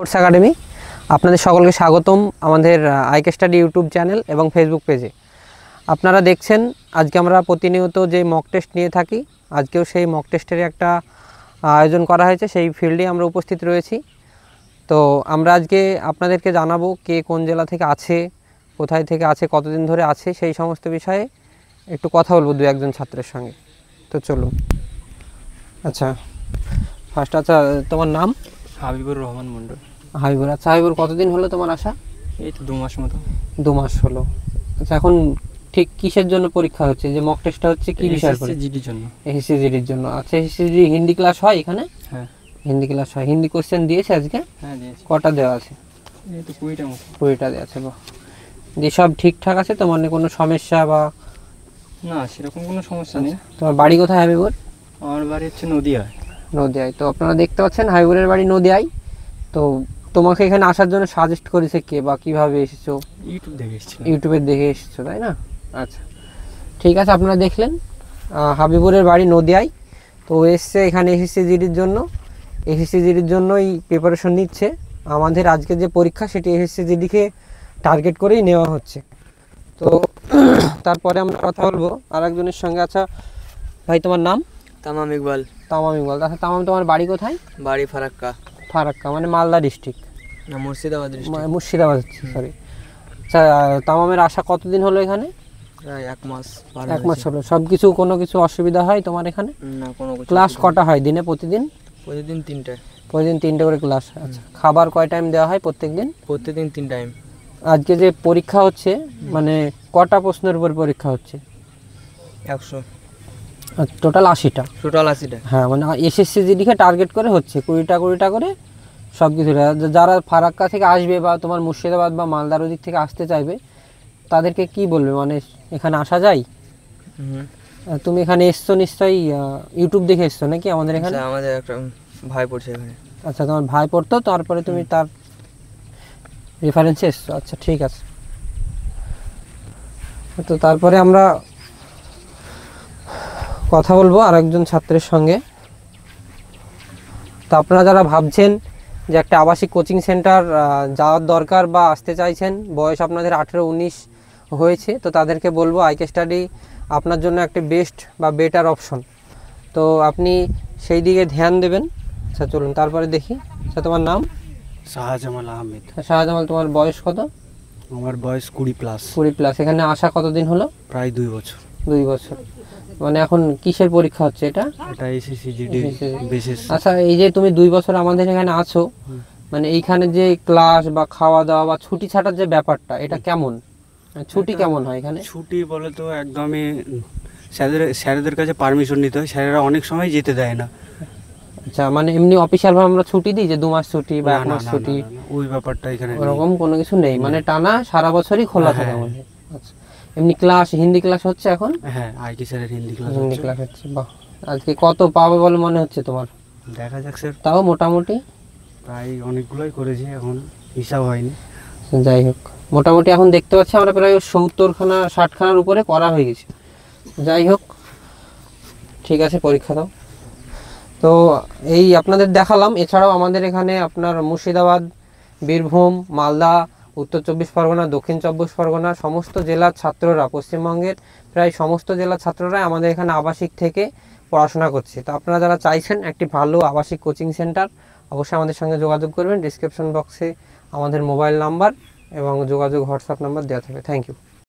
Course academy আপনাদের সকলকে স্বাগতম আমাদের আইকে স্টাডি ইউটিউব চ্যানেল এবং ফেসবুক পেজে। আপনারা দেখছেন আজকে আমরা প্রতিনিয়ত যে মক টেস্ট নিয়ে থাকি, আজকেও সেই মক টেস্টের একটা আয়োজন করা হয়েছে, সেই ফিল্ডে আমরা উপস্থিত রয়েছি। তো আমরা আজকে আপনাদেরকে জানাবো কে কোন জেলা থেকে আছে, কোথায় থেকে আছে, কতদিন ধরে আছে, সেই সমস্ত বিষয়ে একটু কথা বলবো দু একজন ছাত্রের সঙ্গে। তো চলুন। আচ্ছা, ফার্স্ট তোমার নাম? হাবিবুর রহমান মন্ডল। হাবিবুর, আচ্ছা হাবিবুর, কতদিন হলো তোমার আসা? এই তো 2 মাস মতো। 2 মাস হলো। আচ্ছা, এখন ঠিক কিসের জন্য পরীক্ষা হচ্ছে, যে মক টেস্টটা হচ্ছে কি বিষয়ের পরে? জিডির জন্য। এসএসসি জিডির জন্য। আচ্ছা, এসএসসি হিন্দি ক্লাস হয় এখানে? হ্যাঁ, হিন্দি ক্লাস হয়। হিন্দি কোশ্চেন দিয়েছে আজকে? হ্যাঁ দিয়েছি। কটা দেওয়া আছে? এই তো 20টা মতো। 20টা দেওয়া আছে। বাহ, দিয়ে সব ঠিকঠাক আছে তো, মানে কোনো সমস্যা বা? না, সেরকম কোনো সমস্যা নেই। তোমার বাড়ি কোথায় হাবিবুর? আমার বাড়ি হচ্ছে নদিয়ায়। নদিয়ায়। তো আপনারা দেখতে পাচ্ছেন হাবিবুরের বাড়ি নদিয়ায়। তো তোমাকে এখানে আসার জন্য সাজেস্ট করেছে কে বা কিভাবে এসেছো? ইউটিউব দেখে এসেছিলাম। ইউটিউবে দেখে এসেছো, তাই না? আচ্ছা, ঠিক আছে। আপনারা দেখলেন হাবিবুরের বাড়ি নদিয়ায়। তো ও এসছে এখানে এসএসসি জিডির জন্য। এসএসসি জিডির জন্যই প্রিপারেশন নিচ্ছে। আমাদের আজকে যে পরীক্ষা সেটি এসএসসি জিডিকে টার্গেট করেই নেওয়া হচ্ছে। তো তারপরে আমরা কথা বলবো আর একজনের সঙ্গে। আচ্ছা ভাই, তোমার নাম? তামাম ইকবাল। তামাম ইকবাল। আচ্ছা তামাম, তোমার বাড়ি কোথায়? বাড়ি ফারাক্কা। ফারাক্কা মানে মালদা ডিস্ট্রিক্ট? না, মুর্শিদাবাদ ডিস্ট্রিক্ট। মুর্শিদাবাদ, সরি। আচ্ছা, তামামের আসা কতদিন হলো এখানে? প্রায় 1 মাস। 1 মাস হলো। সব কিছু কোনো কিছু অসুবিধা হয় তোমার এখানে? না, কোনো কিছু। ক্লাস কটা হয় দিনে প্রতিদিন? প্রতিদিন 3টে। প্রতিদিন 3টে করে ক্লাস। আচ্ছা, খাবার কয় টাইম দেওয়া হয় প্রত্যেকদিন? প্রতিদিন 3 টাইম। আজকে যে পরীক্ষা হচ্ছে মানে কটা প্রশ্নের উপর পরীক্ষা হচ্ছে? 100। টোটাল 80টা। টোটাল 80টা। হ্যাঁ, মানে এসএসসি জিডিকে টার্গেট করে হচ্ছে 20টা করে সব কিছু। যারা ফারাক্কা থেকে আসবে বা তোমার মুর্শিদাবাদ বা মালদার ওদিক থেকে আসতে চাইবে তাদেরকে কি বলবে, মানে এখানে আসা যায়? তুমি এখানে এসছো নিশ্চয়ই ইউটিউব দেখে এসছো নাকি আমাদের এখানে? আমাদের একটা ভাই পড়ছে এখানে। আচ্ছা, তোমার ভাই পড়তো, তারপরে তুমি তার রেফারেন্সে এসছো। আচ্ছা, ঠিক আছে। তো তারপরে আমরা কথা বলবো আর একজন ছাত্রের সঙ্গে। তো আপনারা যারা ভাবছেন যে একটা আবাসিক কোচিং সেন্টার যাওয়ার দরকার বা আসতে চাইছেন, বয়স আপনাদের 18-19 হয়েছে, তো তাদেরকে বলবো আইকে স্টাডি আপনার জন্য একটা বেস্ট বা বেটার অপশন। তো আপনি সেই দিকে ধ্যান দেবেন। আচ্ছা চলুন তারপরে দেখি। আচ্ছা, তোমার নাম? শাহজামাল আহমেদ। শাহজামাল, তোমার বয়স কত? আমার বয়স 20+। 20+। এখানে আসা কতদিন হলো? প্রায় 2 বছর। 2 বছর। মানে এখন কিসের পরীক্ষা হচ্ছে এটা? এটা এসএসসি জিডি বেসিস। আচ্ছা, এই যে তুমি 2 বছর আমাদের এখানে আছো, মানে এইখানে যে ক্লাস বা খাওয়া দাওয়া বা ছুটি ছাটার যে ব্যাপারটা, এটা কেমন? ছুটি কেমন হয় এখানে? ছুটি বলে তো একদমই স্যারদের কাছে পারমিশন নিতে হয়। স্যারেরা অনেক সময় যেতে দেয় না। আচ্ছা, মানে এমনি অফিসিয়াল ভাবে আমরা ছুটি দিই যে 2 মাস ছুটি বা 1 না, মাস না, ছুটি? না, না, ওই ব্যাপারটা এখানে নেই। ওরকম কোনো কিছু নেই, মানে টানা সারা বছরই খোলা থাকে হ্যাঁ। আমাদের। আচ্ছা, এমনি ক্লাস হিন্দি ক্লাস হচ্ছে এখন? হ্যাঁ, আইকি স্যারের হিন্দি ক্লাস হিন্দি হচ্ছে। ক্লাস হচ্ছে। বাহ, আজকে কত পাবে বলে মনে হচ্ছে তোমার? দেখা যাক স্যার। তাও মোটামুটি প্রায় অনেকগুলোই করেছি, এখন হিসাব হয়নি। যাই হোক, মোটামুটি এখন দেখতে পাচ্ছি আমরা প্রায় 70খানা 60খানার উপরে করা হয়ে গেছে। যাই হোক, ঠিক আছে, পরীক্ষা দাও। তো এই আপনাদের দেখালাম। এছাড়াও আমাদের এখানে আপনার মুর্শিদাবাদ, বীরভূম, মালদা, উত্তর 24 পরগনা, দক্ষিণ 24 পরগনা সমস্ত জেলার ছাত্ররা, পশ্চিমবঙ্গের প্রায় সমস্ত জেলার ছাত্ররাই আমাদের এখানে আবাসিক থেকে পড়াশোনা করছে। তো আপনারা যারা চাইছেন একটি ভালো আবাসিক কোচিং সেন্টার, অবশ্যই আমাদের সঙ্গে যোগাযোগ করবেন। ডিসক্রিপশন বক্সে আমাদের মোবাইল নাম্বার এবং যোগাযোগ হোয়াটসঅ্যাপ নাম্বার দেওয়া থাকবে। Thank you.